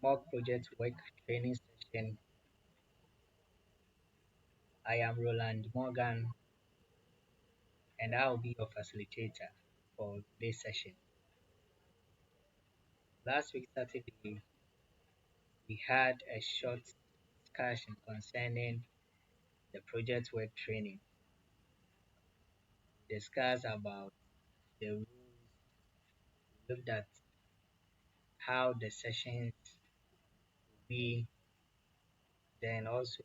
mock project work training session. I am Roland Morgan and I'll be your facilitator for this session. Last week, Saturday, we had a short discussion concerning the project work training. We discussed about the rules, looked at how the sessions will be, then also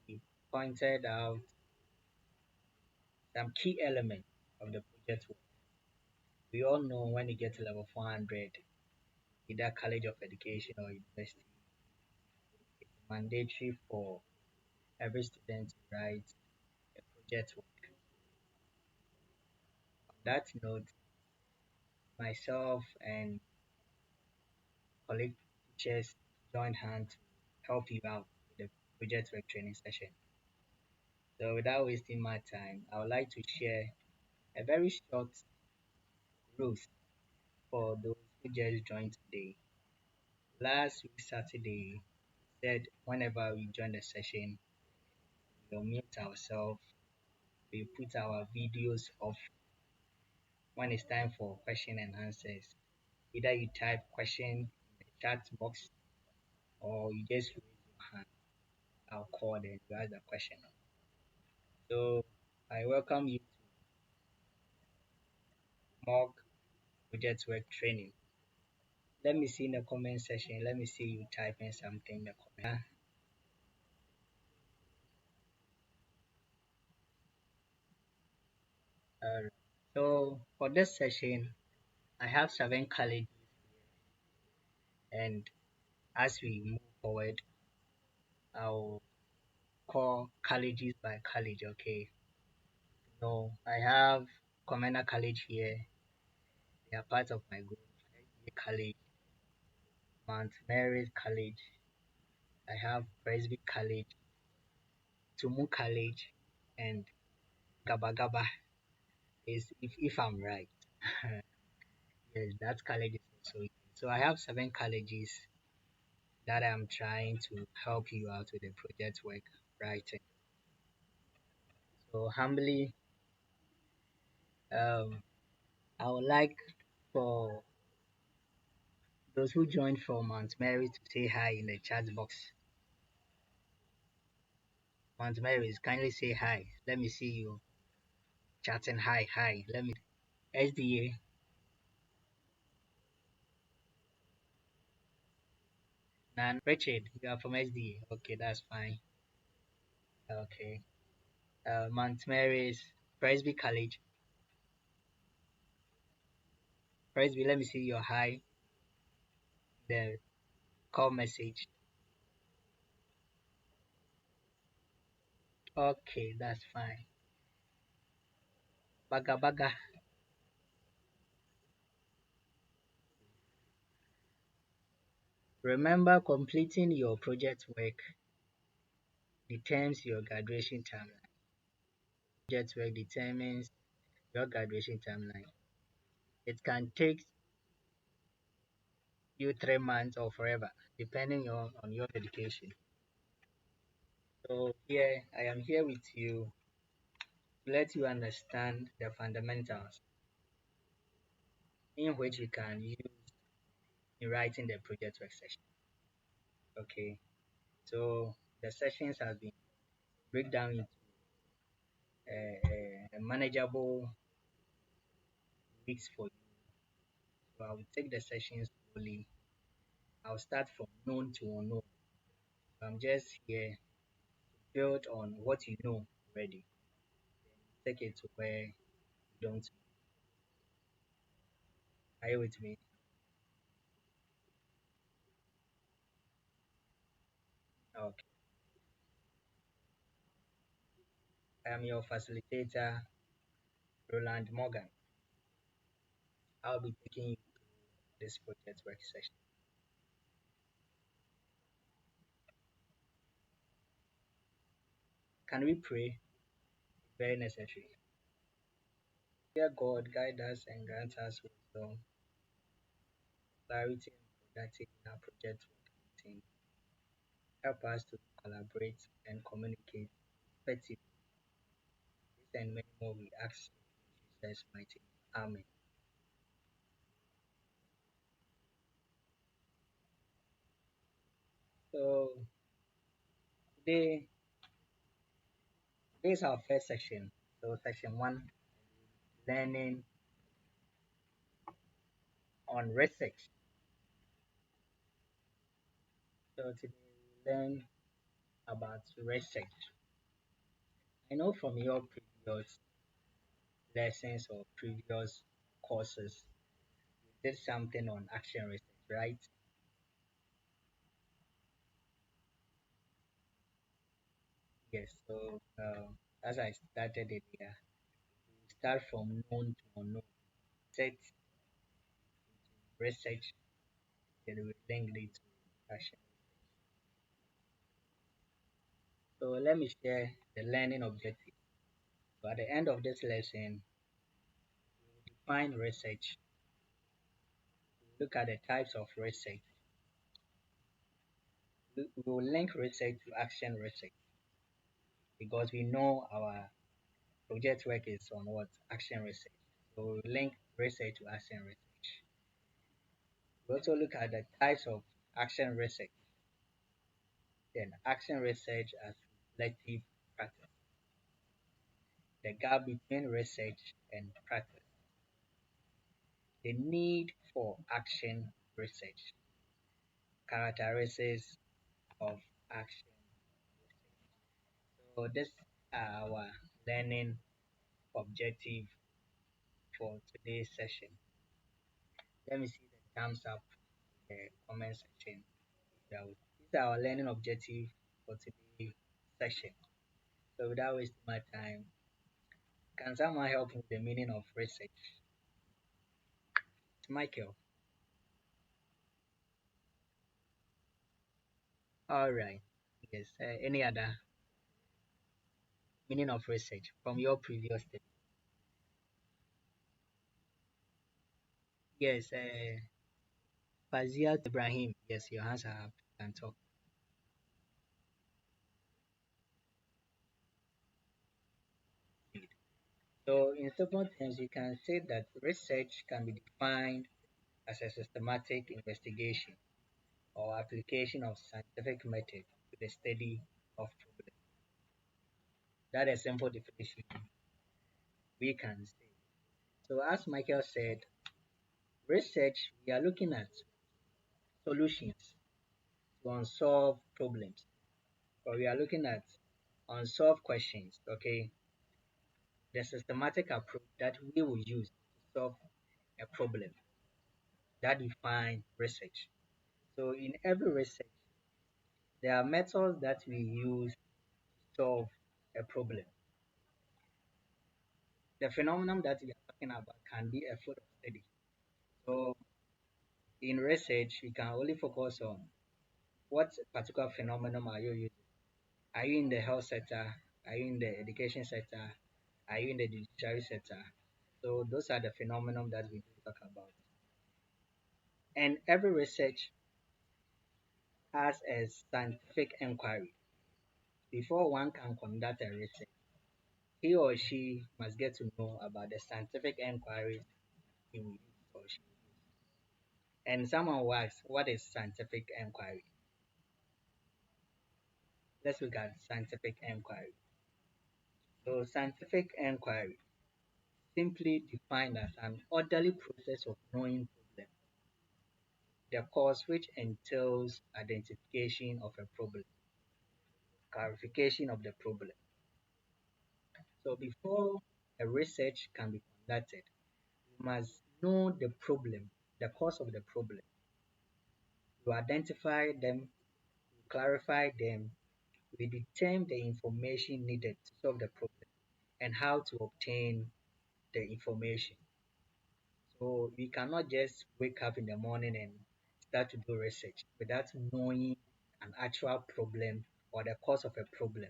we pointed out some key elements of the project work. We all know when you get to level 400, either College of Education or university, it's mandatory for every student to write a project work. On that note, myself and colleague teachers joined hands to help you out with the project work training session. So without wasting my time, I would like to share a very short rules for those who just joined today. Last week Saturday said whenever we join the session, we'll mute ourselves, we put our videos off when it's time for question and answers. Either you type question in the chat box or you just raise your hand. I'll call and you ask the question. So I welcome you to mock project work training. Let me see in the comment section. Let me see you typing something in the comment. So for this session, I have 7 colleges, and as we move forward, I'll call colleges by college. Okay. So I have Commander College here. They are part of my group. SDA College, Mount Mary's College. I have Presby College, Tumu College, and Gaba Gaba is if I'm right. Yes, that college is also here. So I have 7 colleges that I'm trying to help you out with the project work writing. So humbly, um, I would like for those who joined from Mount Mary to say hi in the chat box. Mount Mary's, kindly say hi. Let me see you chatting hi, hi. Let me SDA. Nan Richard, you are from SDA. Okay, that's fine. Okay. Mount Mary's, Presby College. Presby, let me see your hi. The call message. Okay, that's fine. Baga baga. Remember, completing your project work determines your graduation timeline. Project work determines your graduation timeline. It can take you 3 months or forever, depending on your dedication. So here I am here with you to let you understand the fundamentals in which you can use in writing the project work session. Okay, so the sessions have been break down into a manageable weeks for you. So I will take the sessions slowly. I'll start from known to unknown. I'm just here to build on what you know already. Take it to where you don't. Are you with me? Okay. I am your facilitator, Roland Morgan. I'll be taking you through this project work session. Can we pray? Very necessary. Dear God, guide us and grant us wisdom clarity and productive in our project work and team, help us to collaborate and communicate effectively. This and many more we ask in Jesus' mighty name. Amen. So today, today is our first section. So section one, learning on research. So today we learn about research. I know from your previous lessons or previous courses, you did something on action research, right? Yes. So as I started earlier, we start from known to unknown. Set research, then we link it to action. So let me share the learning objective. So at the end of this lesson, define research, look at the types of research. We will link research to action research because we know our project work is on what? Action research. So we link research to action research. We also look at the types of action research. Then action research as reflective practice. The gap between research and practice. The need for action research. Characteristics of action. So this are our learning objective for today's session. Let me see the thumbs up in the comment section. These are our learning objective for today's session. So without wasting my time, can someone help me with the meaning of research? Michael. All right. Yes. Any other meaning of research from your previous study? Yes. Fazia Ibrahim. Yes, your hands are up. You can talk. So, in simple terms, you can say that research can be defined as a systematic investigation or application of scientific method to the study of problems. That is a simple definition we can say. So, as Michael said, research we are looking at solutions to unsolved problems, or we are looking at unsolved questions. Okay, the systematic approach that we will use to solve a problem that define research. So, in every research, there are methods that we use to solve a problem. The phenomenon that we are talking about can be a field of study. So, in research, we can only focus on what particular phenomenon are you using. Are you in the health sector? Are you in the education sector? Are you in the judiciary sector? So those are the phenomena that we do talk about. And every research has a scientific inquiry. Before one can conduct a research, he or she must get to know about the scientific inquiries he will use or she will use. And someone will ask, what is scientific inquiry? Let's look at scientific inquiry. So scientific inquiry, simply defined as an orderly process of knowing problem, the cause which entails identification of a problem, clarification of the problem. So before a research can be conducted, you must know the problem, the cause of the problem. You identify them, you clarify them, you determine the information needed to solve the problem and how to obtain the information. So we cannot just wake up in the morning and start to do research without knowing an actual problem or the cause of a problem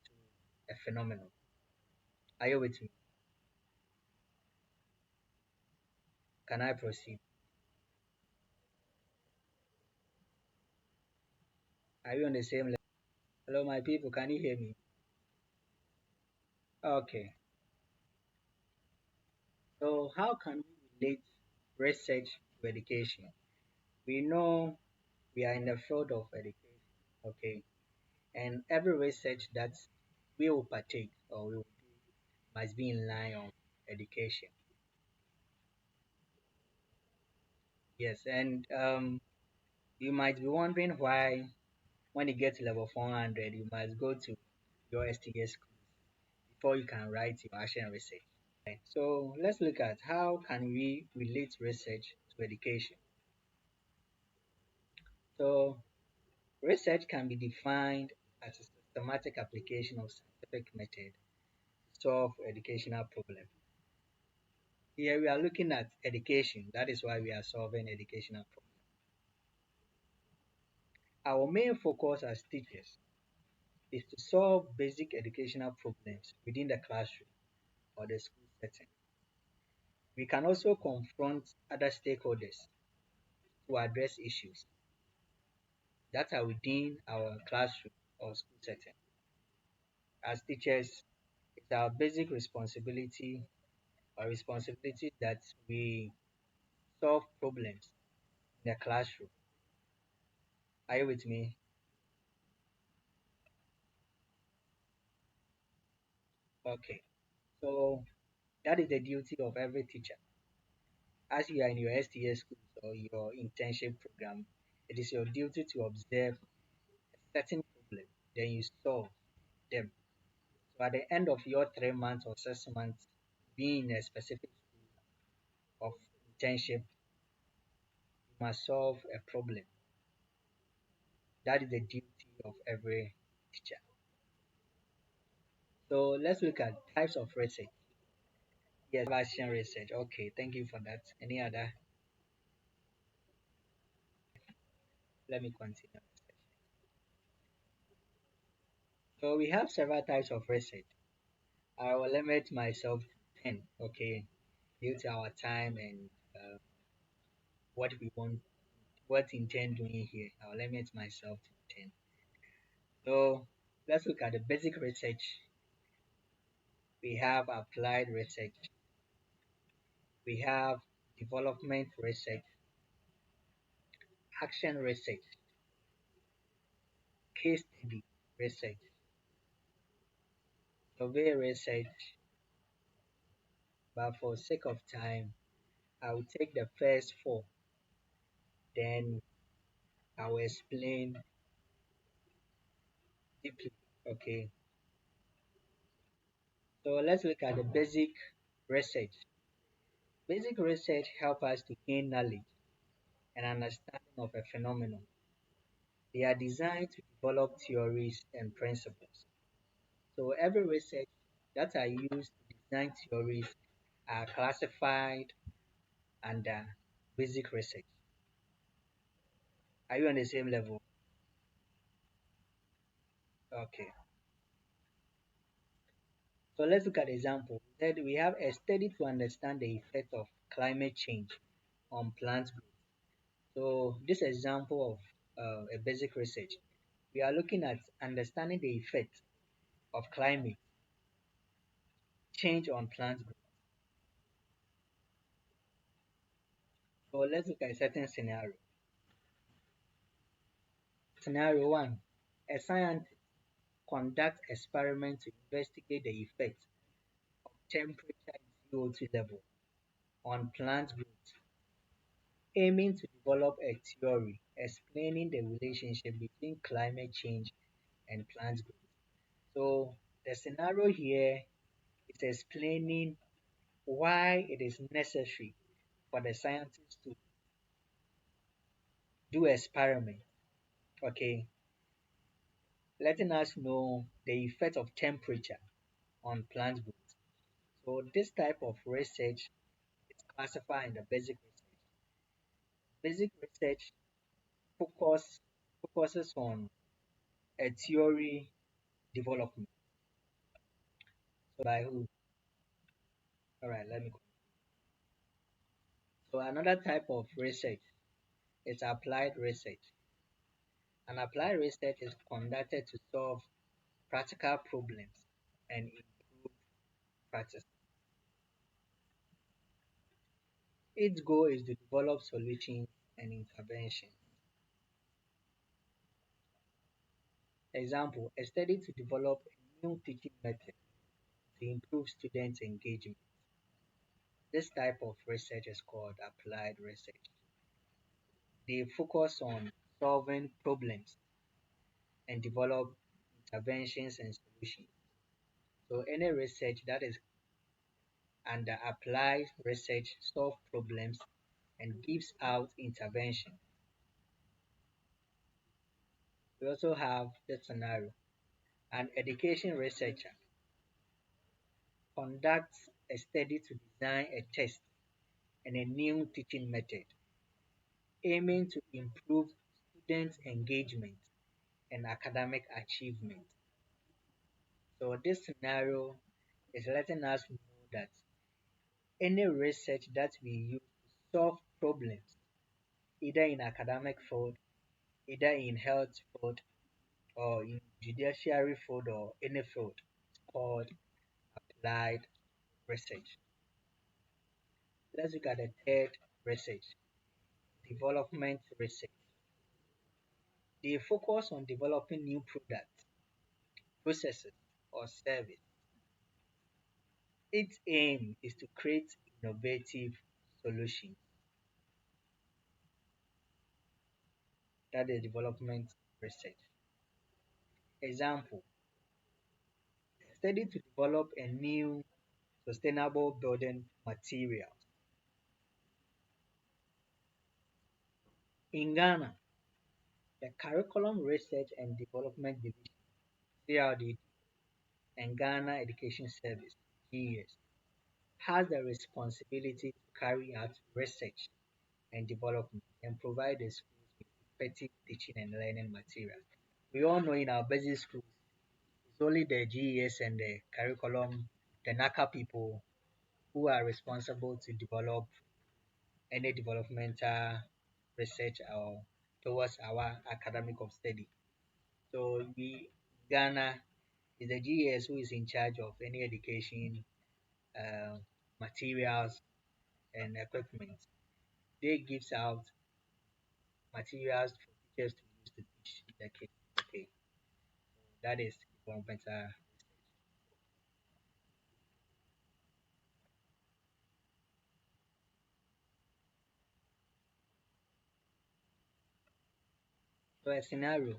to a phenomenon. Are you with me? Can I proceed? Are we on the same level? Hello, my people. Can you hear me? Okay. So, how can we relate research to education? We know we are in the field of education, okay, and every research that we will partake or we will do must be in line on education. Yes, and you might be wondering why, when you get to level 400, you must go to your STS school before you can write your action research. Right? So let's look at how can we relate research to education. So research can be defined as a systematic application of scientific method to solve educational problems. Here we are looking at education. That is why we are solving educational problems. Our main focus as teachers is to solve basic educational problems within the classroom or the school setting. We can also confront other stakeholders to address issues that are within our classroom or school setting. As teachers, it's our basic responsibility or responsibility that we solve problems in the classroom. Are you with me? Okay. So that is the duty of every teacher. As you are in your STS schools or your internship program, it is your duty to observe a certain problem, then you solve them. So at the end of your 3 months or 6 months being in a specific school of internship, you must solve a problem. That is the duty of every teacher. So let's look at types of research. Yes, action research. Okay, thank you for that. Any other? Let me continue. So we have several types of research. I will limit myself to 10, okay, due to our time and what we want, what intend doing here. I'll limit myself to 10. So let's look at the basic research. We have applied research. We have development research, action research, case study research, survey research. But for sake of time, I will take the first four, then I will explain deeply. Okay, so let's look at the basic research. Basic research help us to gain knowledge and understanding of a phenomenon. They are designed to develop theories and principles. So every research that are used to design theories are classified under basic research. Are you on the same level? Okay. So let's look at example. That we have a study to understand the effect of climate change on plant growth. So this example of a basic research, we are looking at understanding the effect of climate change on plant growth. So let's look at a certain scenario. Scenario one, a scientist conducts experiments to investigate the effect of temperature and CO2 level on plant growth, aiming to develop a theory explaining the relationship between climate change and plant growth. So the scenario here is explaining why it is necessary for the scientists to do experiment, okay, letting us know the effect of temperature on plant growth. So this type of research is classified in the basic research. Basic research focus, focuses on a theory development. So by who? All right, let me. So another type of research is applied research. An applied research is conducted to solve practical problems and improve practice. Its goal is to develop solutions and interventions. Example, a study to develop a new teaching method to improve students' engagement. This type of research is called applied research. They focus on solving problems and develop interventions and solutions. So any research that is under applied research solve problems and gives out intervention. We also have this scenario. An education researcher conducts a study to design a test and a new teaching method, aiming to improve students' engagement and academic achievement. So this scenario is letting us know that any research that we use to solve problems, either in academic field, either in health field, or in judiciary field or any field, is called applied research. Let's look at the third research, development research. They focus on developing new products, processes, or service. Its aim is to create innovative solutions. That is development research. Example, study to develop a new sustainable building material. In Ghana, the Curriculum Research and Development Division (CRD) and Ghana Education Service (GES) has the responsibility to carry out research and development and provide the schools with effective teaching and learning materials. We all know in our basic schools, it's only the GES and the curriculum, the NACA people who are responsible to develop any developmental research or towards our academic of study. So Ghana is the GES who is in charge of any education uh, materials and equipment. They gives out materials for teachers to use to teach the kids. Okay, that is developmental. So a scenario,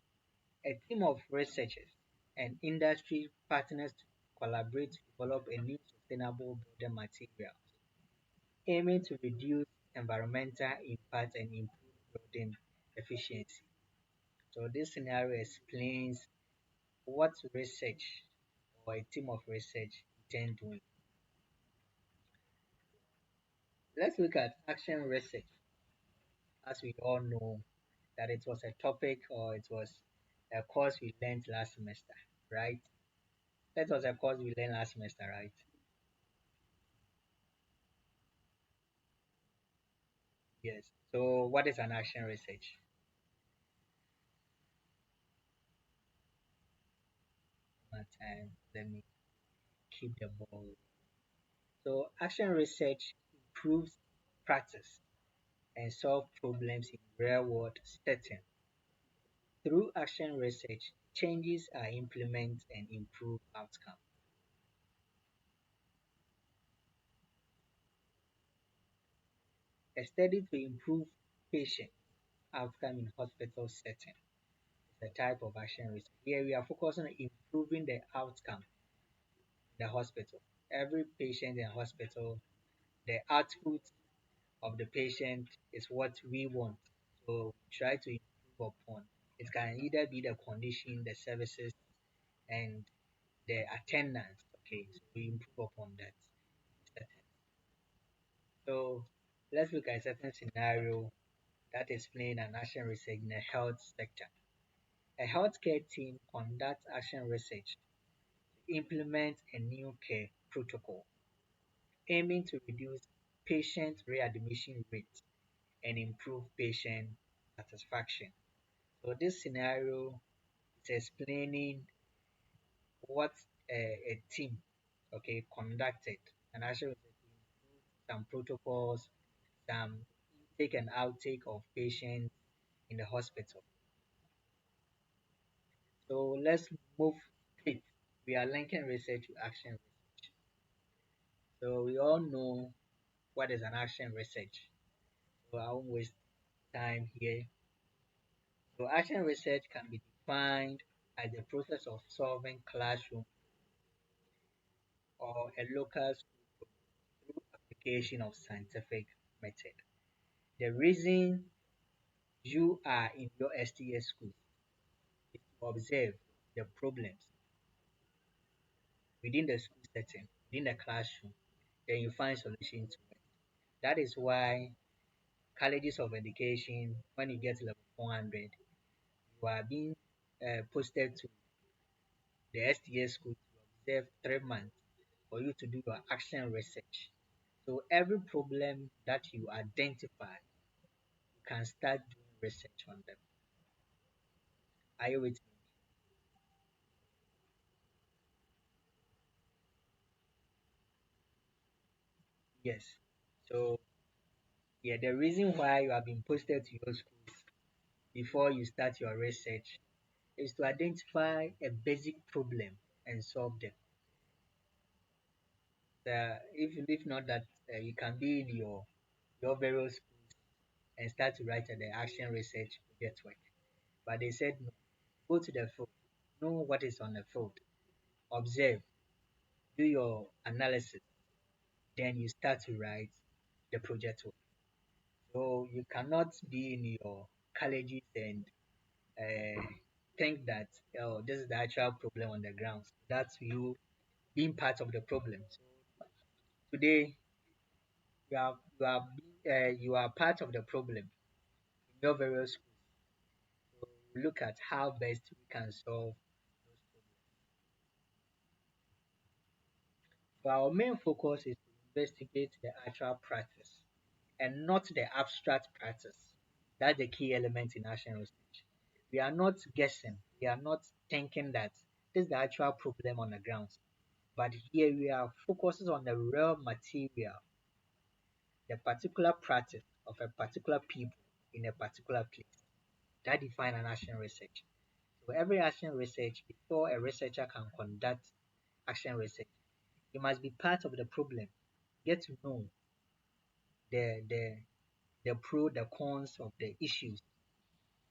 a team of researchers and industry partners to collaborate to develop a new sustainable building material aiming to reduce environmental impact and improve building efficiency. So this scenario explains what research or a team of research intend doing. Let's look at action research. As we all know that it was a topic or it was a course we learned last semester, right? That was a course we learned last semester, right? Yes. So what is an action research? One time, let me keep the ball. So action research improves practice and solve problems in real world settings. Through action research, changes are implemented and improve outcome. A study to improve patient outcome in hospital setting is a type of action research. Here we are focusing on improving the outcome in the hospital. Every patient in hospital, the output of the patient is what we want. So we try to improve upon. It can either be the condition, the services, and the attendance. Okay, so we improve upon that. So let's look at a certain scenario that explains an action research in the health sector. A healthcare team conducts action research to implement a new care protocol aiming to reduce patient readmission rates and improve patient satisfaction. So this scenario is explaining what a team, okay, conducted, and actually some protocols, some intake and outtake of patients in the hospital. So let's move straight. We are linking research to action research. So we all know what is an action research. So I won't waste time here. So action research can be defined as the process of solving classroom or a local school through application of scientific method. The reason you are in your STS school is to observe the problems within the school setting, within the classroom, then you find solutions to it. That is why colleges of education, when you get level 400, you are being posted to the STS school to observe 3 months for you to do your action research. So every problem that you identify, you can start doing research on them. Are you with me? Yes. So yeah, the reason why you have been posted to your schools before you start your research is to identify a basic problem and solve them. If not that, you can be in your various schools and start to write the action research project work. But they said no, go to the field, know what is on the field, observe, do your analysis, then you start to write the project work. So you cannot be in your colleges and uh, think that, oh, this is the actual problem on the ground. That's you being part of the problem. So today you are part of the problem in your various schools. So we look at how best we can solve those problems. So our main focus is to investigate the actual practice and not the abstract practice. That's the key element in action research. We are not guessing. We are not thinking that this is the actual problem on the ground. But here we are focusing on the real material, the particular practice of a particular people in a particular place. That define an action research. So every action research, before a researcher can conduct action research, you must be part of the problem. Get to know the the the pro, the cons of the issues.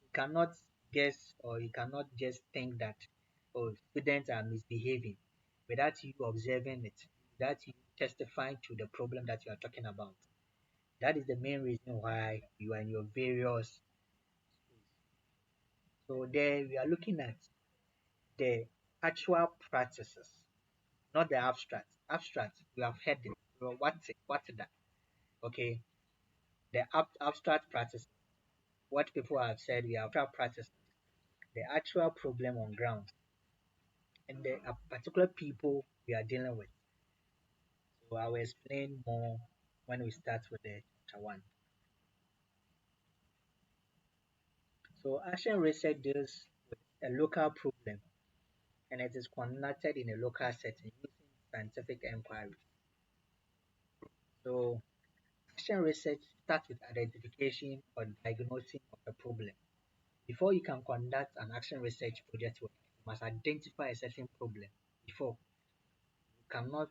You cannot guess or you cannot just think that oh students are misbehaving without you observing it, without you testifying to the problem that you are talking about. That is the main reason why you are in your various schools. So there we are looking at the actual practices, not the abstract. Abstract, you have heard it. Well, what's that? Okay, the abstract practices, what people have said, we have abstract practices, the actual problem on ground, and the particular people we are dealing with. So I will explain more when we start with the chapter one. So action research deals with a local problem and it is conducted in a local setting using scientific inquiry. So action research starts with identification or diagnosing of a problem. Before you can conduct an action research project work, you must identify a certain problem. Before you cannot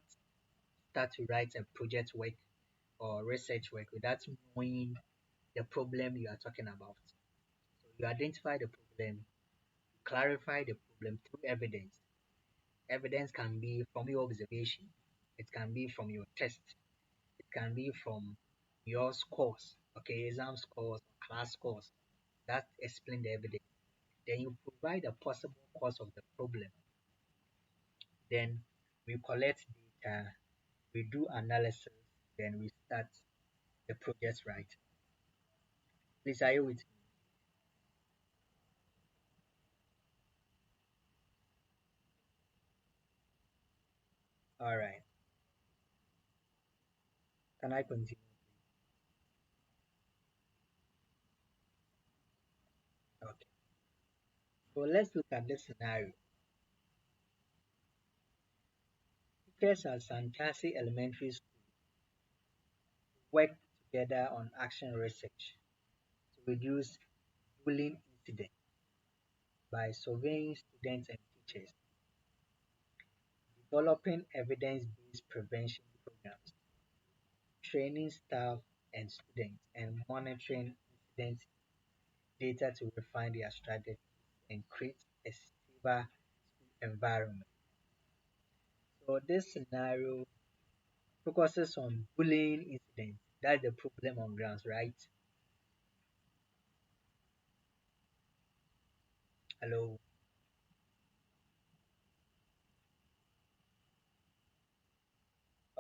start to write a project work or research work without knowing the problem you are talking about. So you identify the problem, clarify the problem through evidence. Evidence can be from your observation, it can be from your test, it can be from your scores, okay, exam scores, class scores. That explain the evidence. Then you provide a possible cause of the problem. Then we collect data, we do analysis, then we start the project right. Please, are you with me? All right. Can I continue? Okay. So let's look at this scenario. Teachers at Santasi Elementary School work together on action research to reduce bullying incidents by surveying students and teachers, developing evidence-based prevention programs, training staff and students, and monitoring incident data to refine their strategies and create a safer environment. So this scenario focuses on bullying incidents. That's the problem on grounds, right? Hello.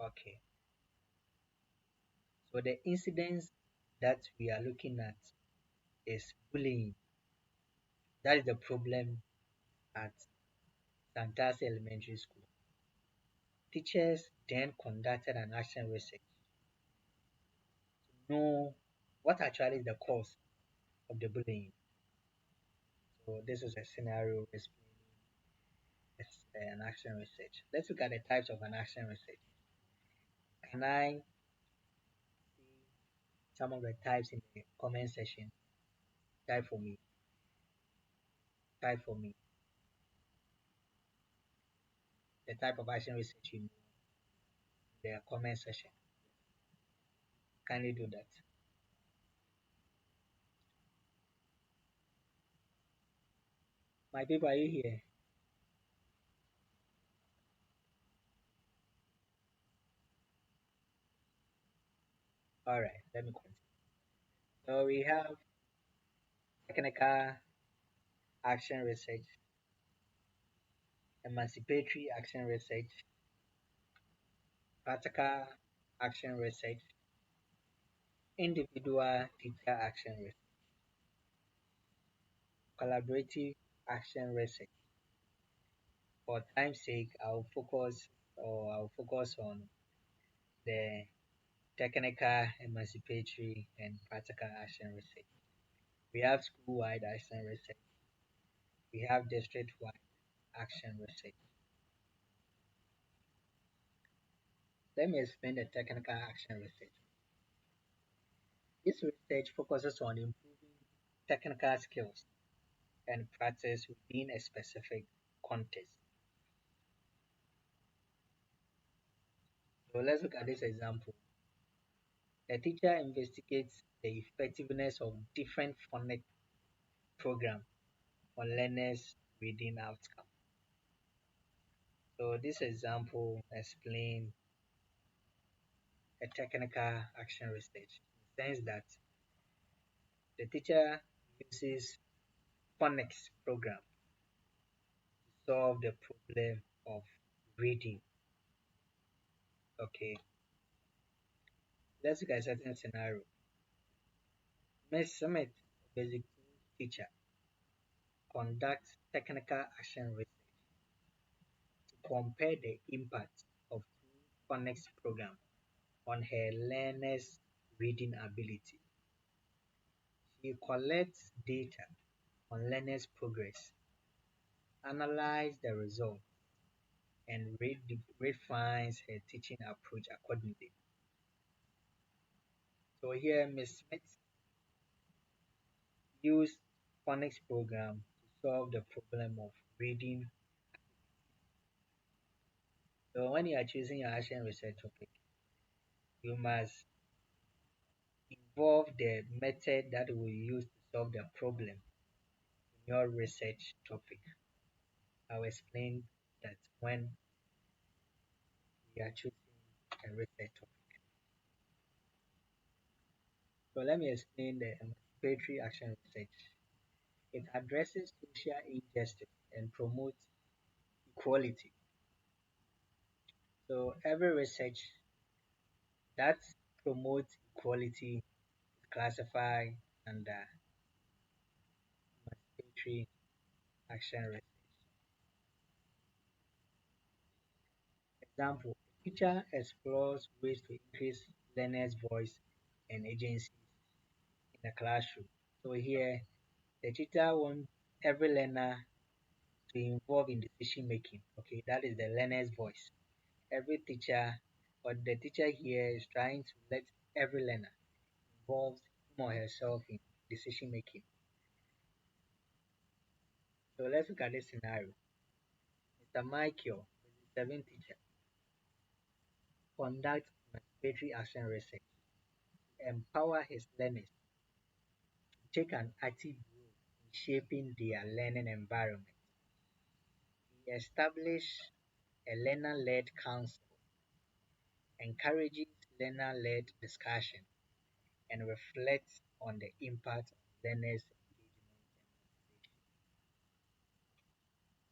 Okay. So the incidents that we are looking at is bullying. That is the problem at Santasi Elementary School. Teachers then conducted an action research to know what actually is the cause of the bullying. So this is a scenario explaining an action research. Let's look at the types of an action research. Can I see some of the types in the comment section? Type for me. Type for me. The type of action research you know in the comment section. Kindly do that. My people, are you here? All right, let me continue. So we have technical action research, emancipatory action research, practical action research, individual teacher action research, collaborative action research. For time's sake, I'll focus on the technical, emancipatory, and practical action research. We have school-wide action research. We have district-wide action research. Let me explain the technical action research. This research focuses on improving technical skills and practice within a specific context. So let's look at this example. A teacher investigates the effectiveness of different phonics programs on learners' reading outcome. So this example explains a technical action research in the sense that the teacher uses phonics program to solve the problem of reading. Okay, let's look at a certain scenario. Ms. Summit, a basic two teacher, conducts technical action research to compare the impact of two phonics programs on her learners' reading ability. She collects data on learners' progress, analyzes the results, and refines her teaching approach accordingly. So here, Ms. Smith used phonics program to solve the problem of reading. So when you are choosing your action research topic, you must involve the method that we use to solve the problem in your research topic. I'll explain that when we are choosing a research topic. So let me explain the emancipatory action research. It addresses social injustice and promotes equality. So every research that promotes equality is classified under emancipatory action research. Example, a teacher explores ways to increase learners' voice and agency in the classroom. So here, the teacher wants every learner to involve in decision making. Okay, that is the learner's voice. Every teacher or the teacher here is trying to let every learner involve him or herself in decision making. So let's look at this scenario. Mr. Michael, the seventh teacher, conducts participatory action research to empower his learners to take an active role in shaping their learning environment. He established a learner-led council, encourages learner-led discussion, and reflects on the impact of learners' engagement.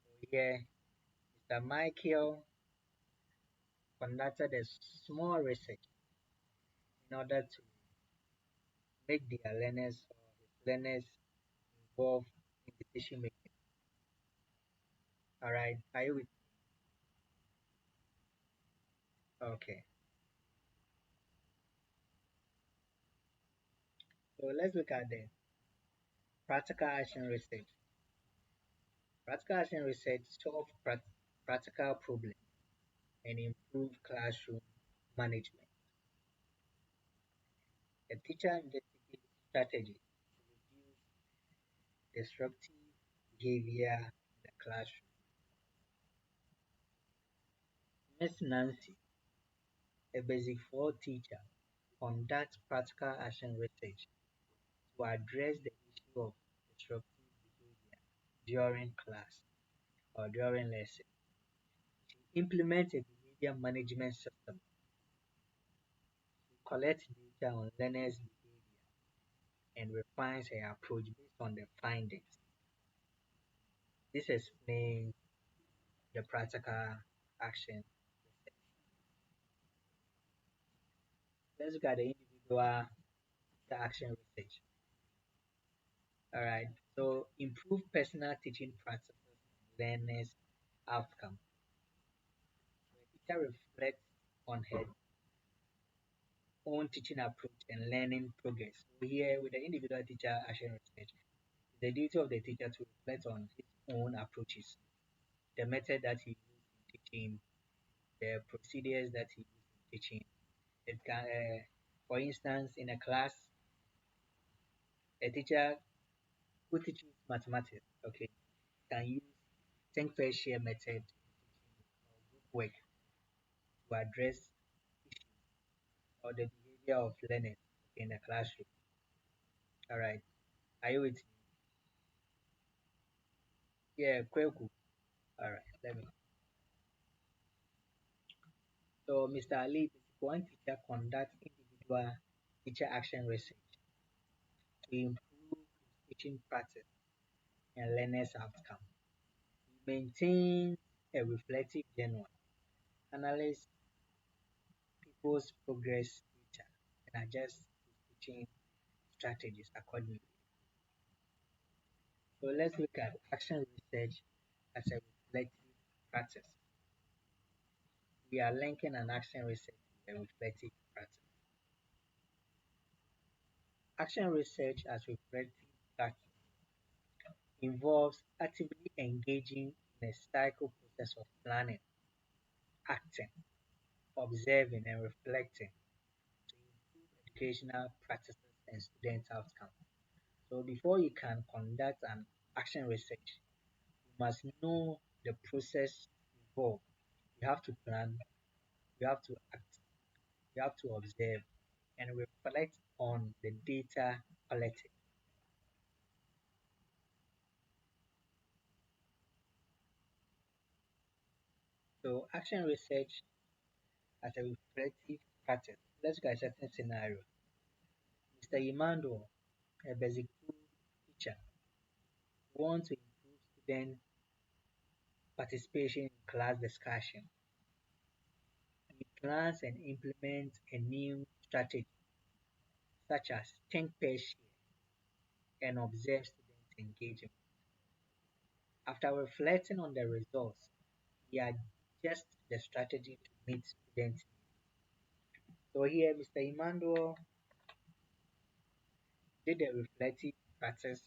So here, Mr. Michael conducted a small research in order to make their learners or his learners involved in decision making. All right, are you with? Okay, so let's look at the practical action research. Practical action research solve practical problems and improve classroom management. The teacher investigates strategies to reduce disruptive behavior in the classroom. Miss Nancy, a Basic 4 teacher, conducts practical action research to address the issue of disruptive behavior during class or during lesson. She implements a behavior management system to collect data on learners' behavior and refines her approach based on the findings. This explains the practical action research. Let's look at the individual action research. All right. So improve personal teaching practices and learners' outcome. So a teacher reflects on her own teaching approach and learning progress. So here with the individual teacher action research, it's the duty of the teacher to reflect on his own approaches, the method that he used in teaching, the procedures that he used in teaching. It can, for instance, in a class, a teacher who teaches mathematics, okay, can use think per share method or group work to address issues or the behavior of learners in the classroom. All right, are you with me? Yeah, Kweku. All right, let me. So, Mr. Ali, one teacher conducts individual teacher action research to improve teaching practice and learners' outcome. He maintains a reflective journal, analyzes people's progress data, and adjusts his teaching strategies accordingly. So let's look at action research as a reflective practice. We are linking an action research with a reflective practice. Action research as reflective practice involves actively engaging in a cycle process of planning, acting, observing, and reflecting to improve educational practices and student outcomes. So before you can conduct an action research, you must know the process involved. You have to plan, you have to act, you have to observe, and reflect on the data collected. So action research as a reflective practice. Let's look at a certain scenario. Mr. Imando, a basic two teacher, wants to improve student participation in class discussion. He plans and implements a new strategy such as think per share and observe student engagement. After reflecting on the results, he adjusts the strategy to meet students' needs. So here, Mr. Emmanuel did a reflective practice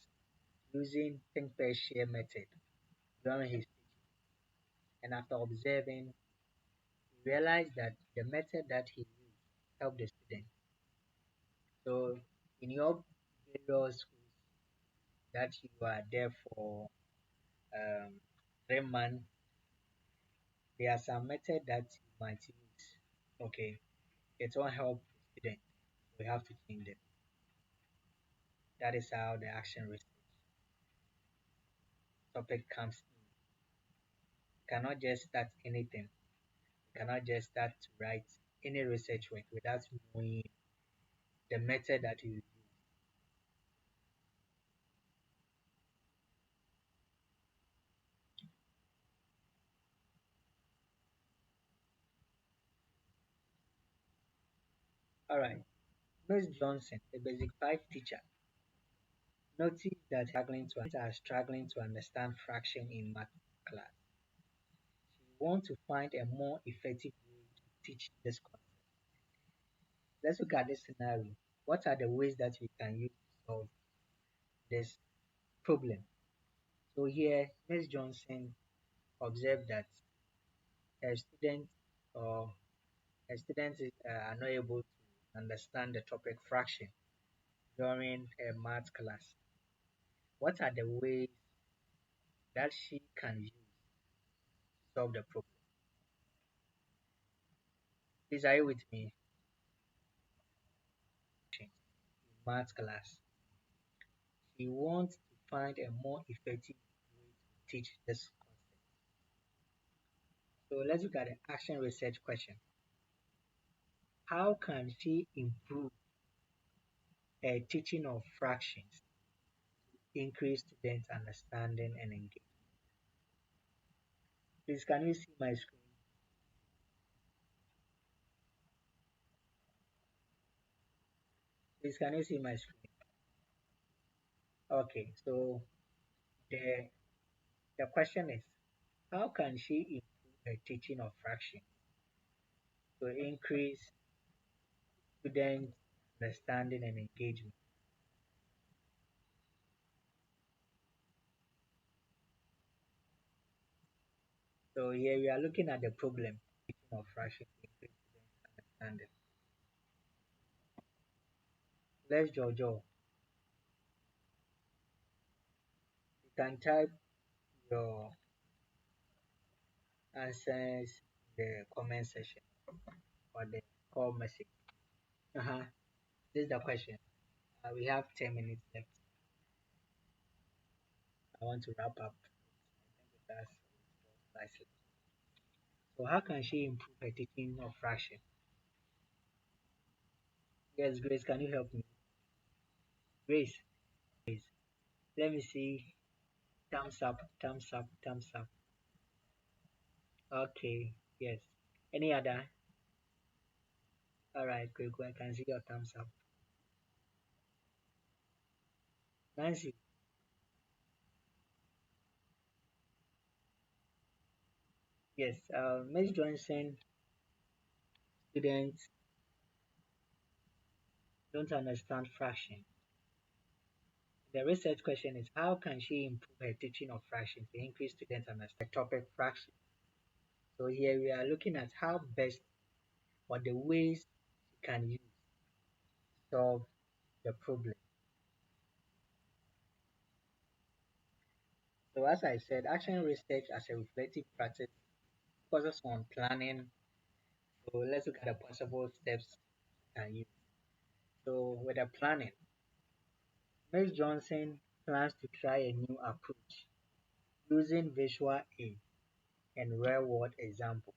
using think per share method during his teaching. And after observing, he realized that the method that he used helped the student. So in your various schools that you are there for um, 3 months, there are some method that you might use. Okay, it won't help the student. We have to change them. That is how the action research topic comes in. You cannot just start anything. You cannot just start to write any research work without knowing the method that you use. All right. Miss Johnson, the basic five teacher, noticed that are struggling to understand fraction in math class. She wants to find a more effective way to teach this concept. Let's look at this scenario. What are the ways that we can use to solve this problem? So here, Ms. Johnson observed that her students or her students are not able to understand the topic fraction during her math class. What are the ways that she can use to solve the problem? Please, are you with me? In math class, she wants to find a more effective way to teach this concept. So let's look at the action research question. How can she improve her teaching of fractions, increase students' understanding and engagement? Please, can you see my screen? Please, can you see my screen? Okay, so the the question is, how can she improve her teaching of fractions to increase students' understanding and engagement? So here we are looking at the problem teaching of fractions to increase students' understanding. Let's Jojo. You can type your answers in the comment section or the call message. Uh-huh. This is the question. We have 10 minutes left. I want to wrap up. I think it has nicely. So how can she improve her teaching of fraction? Yes, Grace, can you help me? Grace, Grace. Let me see. Thumbs up, thumbs up, thumbs up. Okay, yes. Any other? All right, great. I can see your thumbs up. Nancy, yes. Ms. Johnson, students don't understand fraction. The research question is how can she improve her teaching of fraction to increase students' understanding of the topic fraction? So here we are looking at how best or the ways she can use to solve the problem. So as I said, action research as a reflective practice focuses on planning. So let's look at the possible steps you can use. So with the planning, Ms. Johnson plans to try a new approach using visual aid and real world examples.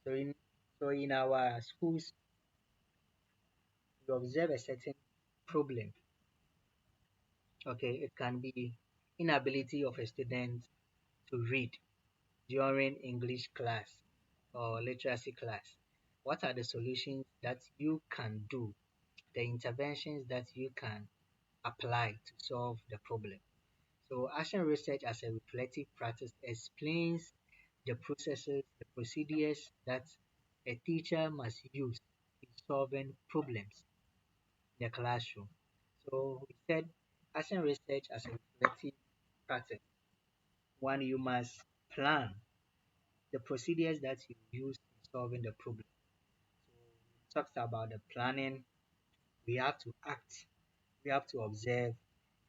So in our schools, we observe a certain problem. Okay, it can be inability of a student to read during English class or literacy class. What are the solutions that you can do, the interventions that you can apply to solve the problem? So action research as a reflective practice explains the processes, the procedures that a teacher must use in solving problems in the classroom. So we said action research as a reflective started. One, you must plan the procedures that you use in solving the problem. So we talked about the planning. We have to act, we have to observe,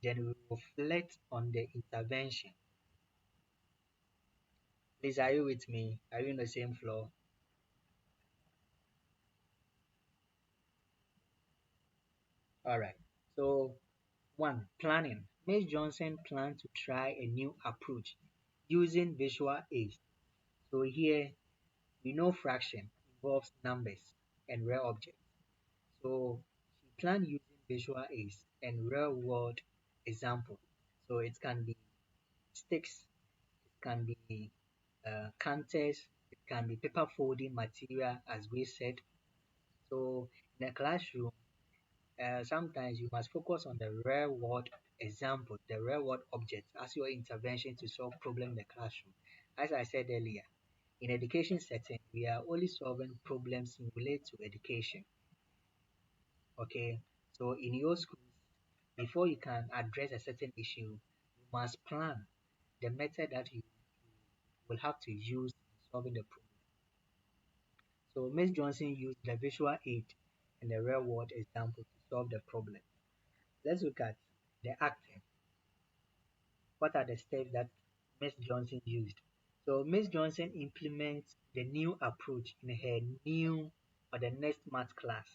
then we reflect on the intervention. Please, are you with me? Are you in the same floor? All right. So, one, planning. Ms. Johnson planned to try a new approach using visual aids. So here we know fraction involves numbers and real objects. So she planned using visual aids and real world examples. So it can be sticks, it can be counters, it can be paper folding material, as we said. So in a classroom, sometimes you must focus on the real world example, the real world objects as your intervention to solve problem in the classroom. As I said earlier, in education setting, we are only solving problems related to education. Okay, so in your schools, before you can address a certain issue, you must plan the method that you will have to use in solving the problem. So Ms. Johnson used the visual aid and the real world example to solve the problem. Let's look at the acting. What are the steps that Ms. Johnson used? So Ms. Johnson implements the new approach in her new or the next math class.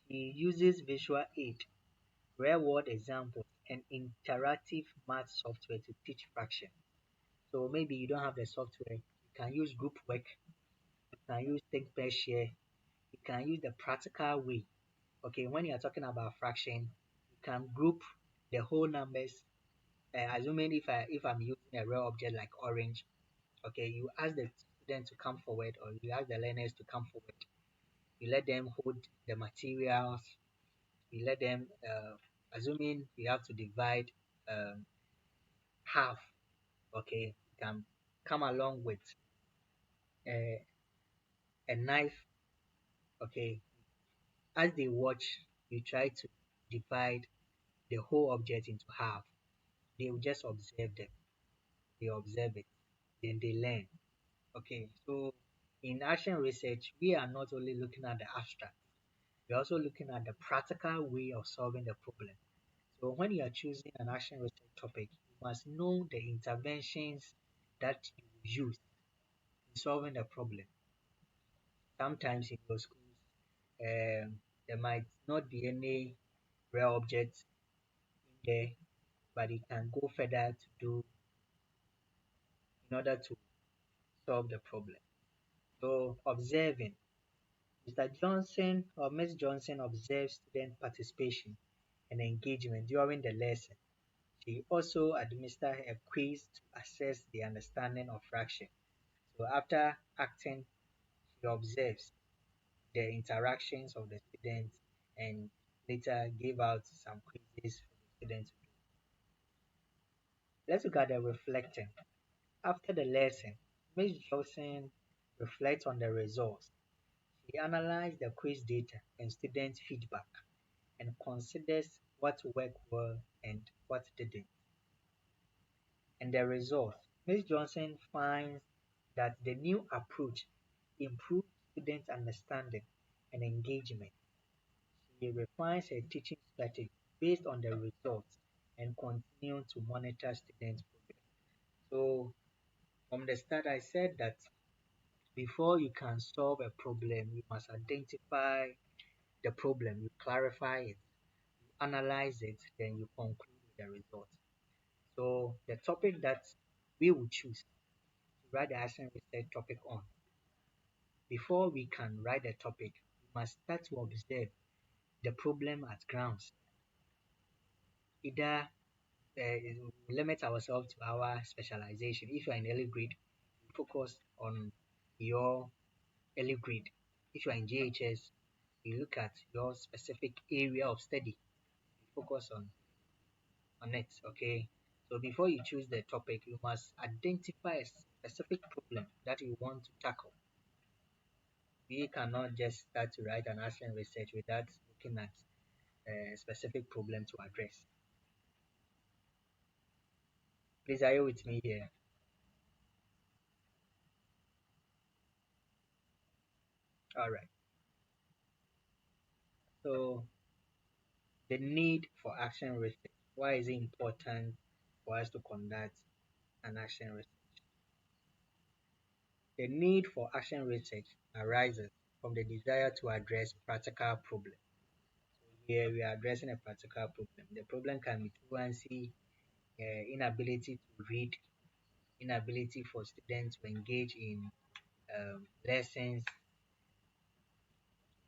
She uses visual aid, real world examples, and interactive math software to teach fraction. So maybe you don't have the software, you can use group work, you can use think per share, you can use the practical way. Okay, when you are talking about fraction, you can group the whole numbers. Assuming if I'm using a real object like orange, okay, you ask the student to come forward or you ask the learners to come forward. You let them hold the materials. You let them, assuming you have to divide um, half, okay, you can come along with a, a knife, okay. As they watch, you try to divide the whole object into half. They will just observe them. They observe it, then they learn. Okay, so in action research, we are not only looking at the abstract, we're also looking at the practical way of solving the problem. So when you are choosing an action research topic, you must know the interventions that you use in solving the problem. Sometimes in your schools, there might not be any real objects in there, but you can go further to do in order to solve the problem. So observing, Mr. Johnson or Ms. Johnson observed student participation and engagement during the lesson. She also administered a quiz to assess the understanding of fraction. So after acting, she observes the interactions of the students and later gave out some quizzes for the students to do. Let's look at the reflecting. After the lesson, Ms. Johnson reflects on the results. She analyzed the quiz data and student feedback and considers what worked well and what didn't. And the result, Ms. Johnson finds that the new approach improved student understanding and engagement. She refines her teaching strategy based on the results and continues to monitor students' progress. So from the start, I said that before you can solve a problem, you must identify the problem, you clarify it, you analyze it, then you conclude with the results. So the topic that we will choose to write the action research topic on, before we can write the topic, we must start to observe the problem at grounds. Either limit ourselves to our specialization. If you are in early grade, you focus on your early grade. If you are in JHS, you look at your specific area of study. You focus on it. Okay. So before you choose the topic, you must identify a specific problem that you want to tackle. We cannot just start to write an action research without looking at a specific problem to address. Please, are you with me here? All right. So, the need for action research. Why is it important for us to conduct an action research? The need for action research arises from the desire to address practical problems. Here we are addressing a practical problem. The problem can be truancy, inability to read, inability for students to engage in lessons.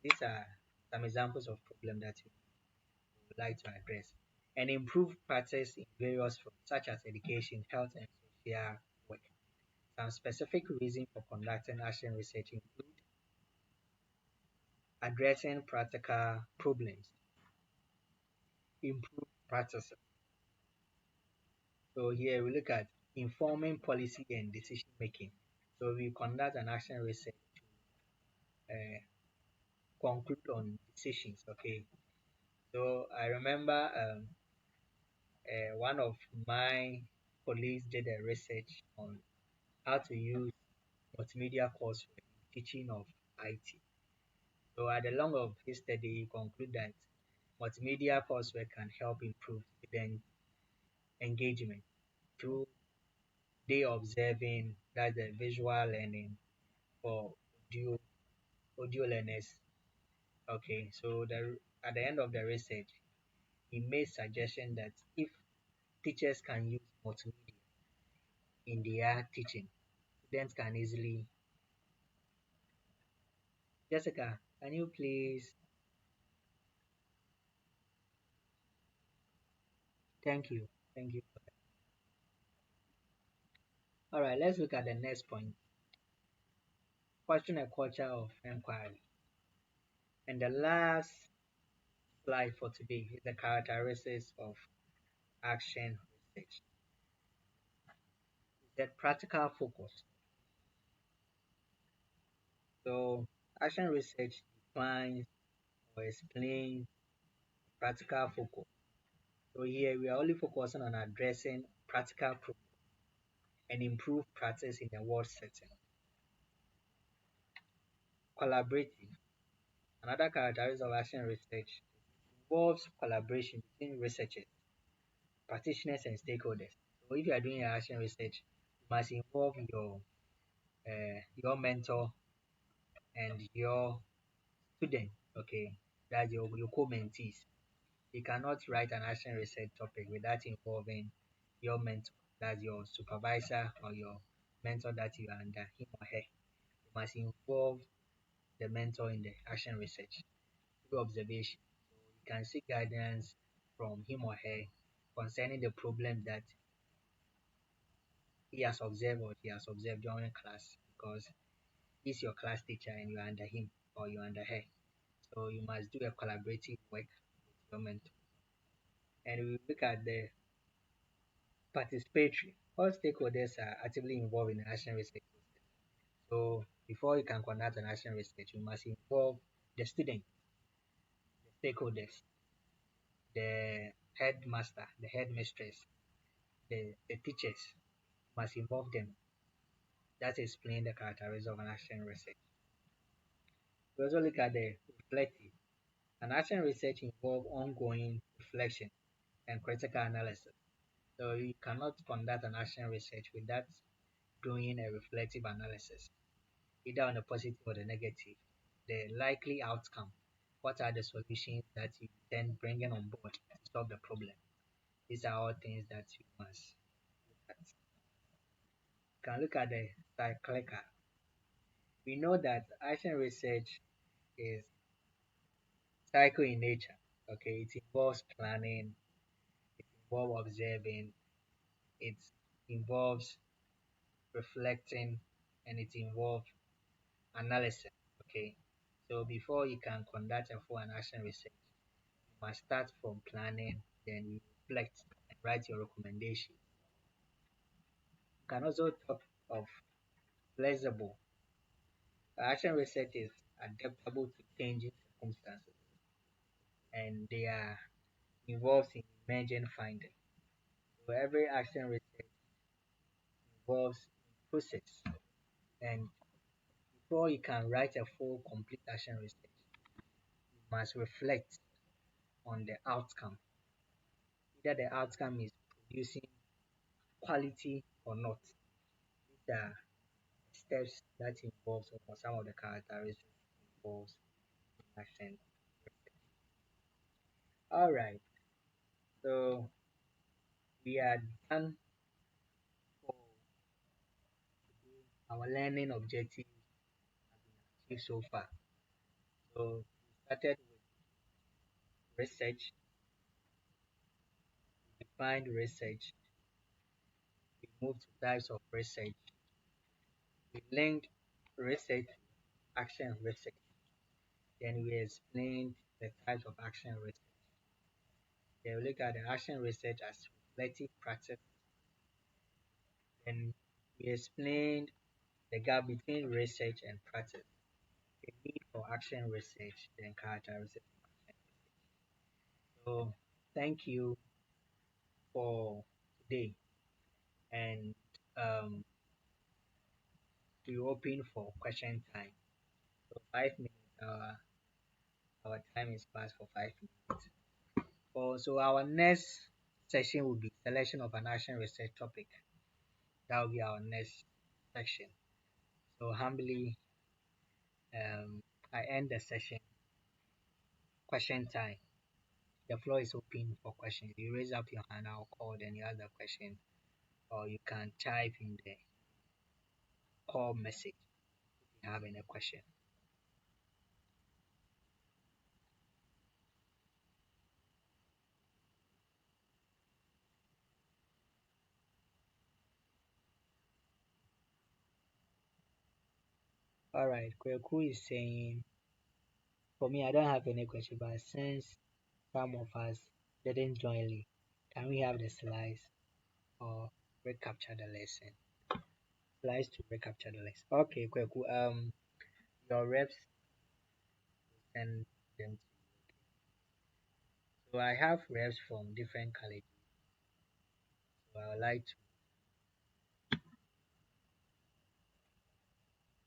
These are some examples of problems that we would like to address. And improve practice in various fields such as education, health, and social work. Some specific reasons for conducting action research include addressing practical problems, improve practices. So here we look at informing policy and decision making. So we conduct an action research to conclude on decisions. Okay. So I remember one of my colleagues did a research on how to use multimedia courseware in teaching of IT. So at the long of his study, he concluded that multimedia courseware can help improve student engagement through day observing, that's the visual learning for audio learners. Okay, so at the end of the research, he made suggestion that if teachers can use multimedia in their teaching, students can easily. Jessica, can you please? Thank you. Thank you. All right, let's look at the next point. Question a culture of inquiry. And the last slide for today is the characteristics of action research. That practical focus. So action research defines or explains practical focus. So here we are only focusing on addressing practical problems and improve practice in the work setting. Collaborative. Another characteristic of action research involves collaboration between researchers, practitioners, and stakeholders. So if you are doing action research, you must involve your mentor and your student. Okay, that's your co-mentees. You cannot write an action research topic without involving your mentor, that's your supervisor or your mentor that you are under, him or her. You must involve the mentor in the action research through observation. So you can seek guidance from him or her concerning the problem that he has observed or she has observed during class because he's your class teacher and you're under him or you're under her. So you must do a collaborative work with your mentor. And we look at the participatory. All stakeholders are actively involved in the action research process. So before you can conduct an action research, you must involve the student, the stakeholders, the headmaster, the headmistress, the teachers. You must involve them. That explains the characteristics of an action research. We also look at the reflective. An action research involves ongoing reflection and critical analysis. So you cannot conduct an action research without doing a reflective analysis, either on the positive or the negative. The likely outcome. What are the solutions that you then bring in on board to solve the problem? These are all things that you must look at. You can look at the cyclical. We know that action research is cycle in nature. Okay, it involves planning, it involves observing, it involves reflecting, and it involves analysis. Okay, so before you can conduct a full and action research, you must start from planning, then you reflect and write your recommendation. You can also talk of flexible. Action research is adaptable to changing circumstances and they are involved in emergent findings. So every action research involves process, and before you can write a full complete action research, you must reflect on the outcome. Either the outcome is producing quality or not. These are steps that involves or some of the characteristics involves action research. All right, so we are done for today. Our learning objectives have been achieved so far. So we started with research, we defined research, we moved to types of research, we linked research to action research, then we explained the types of action research. Then we look at the action research as reflective practice, then we explained the gap between research and practice, the need for action research, then characteristics of action research. So thank you for today, and um, we open for question time. So 5 minutes. Our time is passed for 5 minutes. So our next session will be selection of an action research topic. That will be our next section. So humbly, I end the session. Question time. The floor is open for questions. You raise up your hand, I'll call, then you ask the question, or you can type in the call message if you have any question. All right, Kweku is saying, for me, I don't have any question, but since some of us didn't join late, can we have the slides or recapture the lesson? Slides to recapture the lesson. Okay, Kweku, your reps send them. So I have reps from different colleges. So I would like to,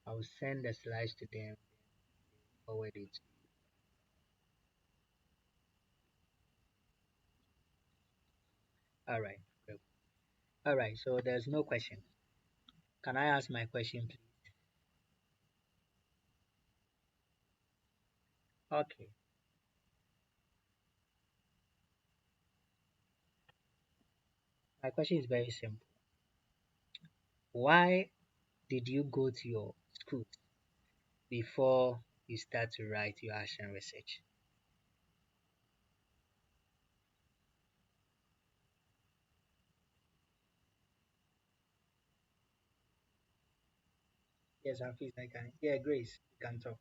I'll send the slides to them, forward it. All right, Kweku. All right, so there's no question. Can I ask my question, please? Okay, my question is very simple. Why did you go to your school before you start to write your action research? Yes, Hafiz, I can. Yeah, Grace, you can talk.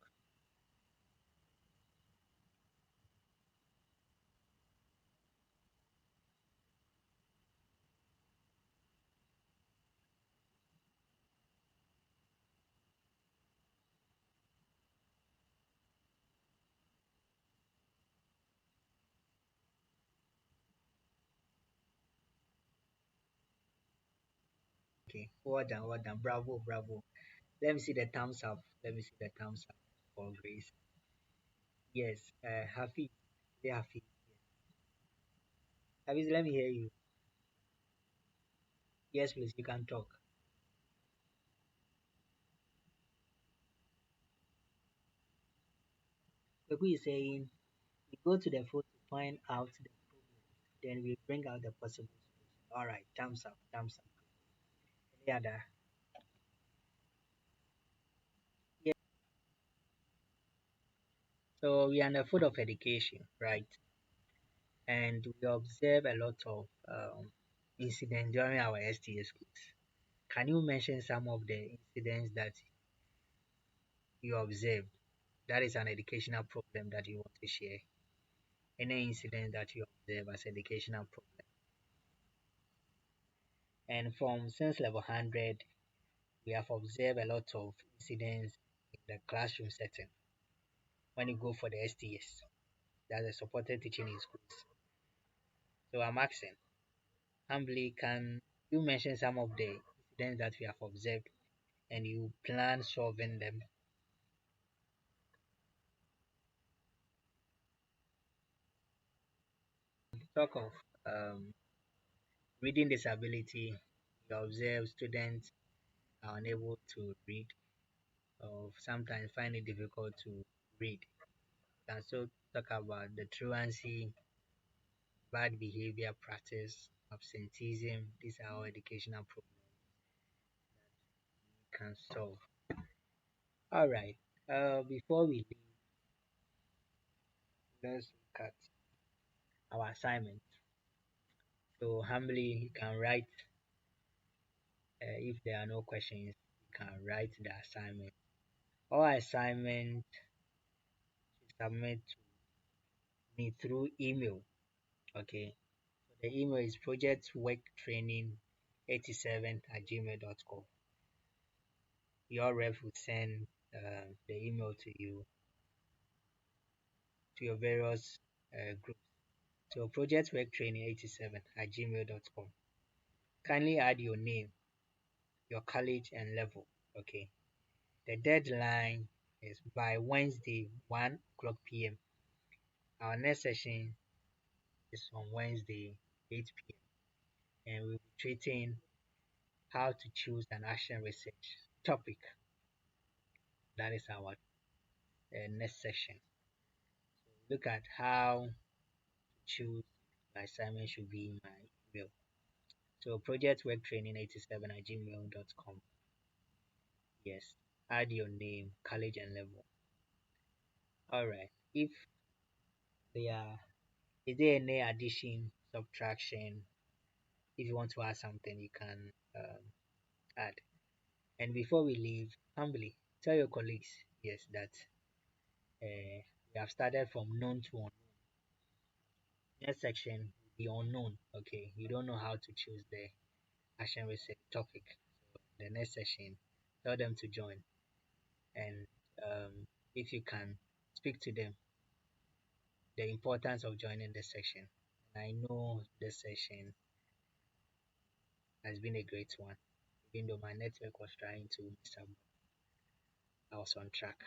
Okay, well done, bravo, bravo. Let me see the thumbs up. Let me see the thumbs up for Grace. Yes, Hafiz, yeah, Hafiz. Hafiz, let me hear you. Yes, please, you can talk. Peku is saying, we go to the phone to find out the problem, then we bring out the possible solution. All right, thumbs up, thumbs up. Any other? Yeah. So we are in the field of education, right? And we observe a lot of incidents during our STA schools. Can you mention some of the incidents that you observed? That is an educational problem that you want to share. Any incident that you observe as educational problem. And from since level 100, we have observed a lot of incidents in the classroom setting when you go for the STS, that's the supported teaching in schools. So I'm asking, humbly, can you mention some of the incidents that we have observed, and you plan solving them. Talk of um, reading disability, you observe students are unable to read or sometimes find it difficult to read. You can also talk about the truancy, bad behavior practice, absenteeism. These are all educational problems we can solve. All right. Before we leave, let's look at our assignment. So humbly, you can write. If there are no questions, you can write the assignment. Our assignment is submit to me through email. Okay. So the email is projectworktraining87@gmail.com. Your ref will send the email to your various groups. So projectworktraining87@gmail.com. Kindly add your name, your college and level. Okay. The deadline is by Wednesday 1 o'clock p.m. Our next session is on Wednesday 8 p.m. and we'll be treating how to choose an action research topic. That is our next session. So look at how to choose my assignment should be in my email. So projectworktraining87@gmail.com. Yes. Add your name, college and level. Alright. If there is there any addition, subtraction, if you want to add something you can add. And before we leave, humbly tell your colleagues yes that we have started from known to unknown. Next section will be unknown. Okay, you don't know how to choose the action research topic. So the next session, tell them to join, and if you can speak to them the importance of joining the session. And I know this session has been a great one, even though my network was trying to mess up. I was on track.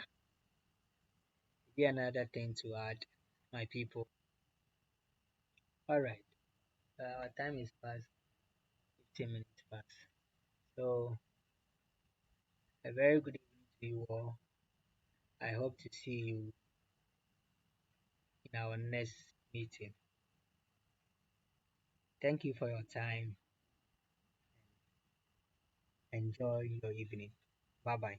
Maybe another thing to add, my people. All right, our time is past 15 minutes past. So a very good evening to you all. I hope to see you in our next meeting. Thank you for your time. Enjoy your evening. Bye bye.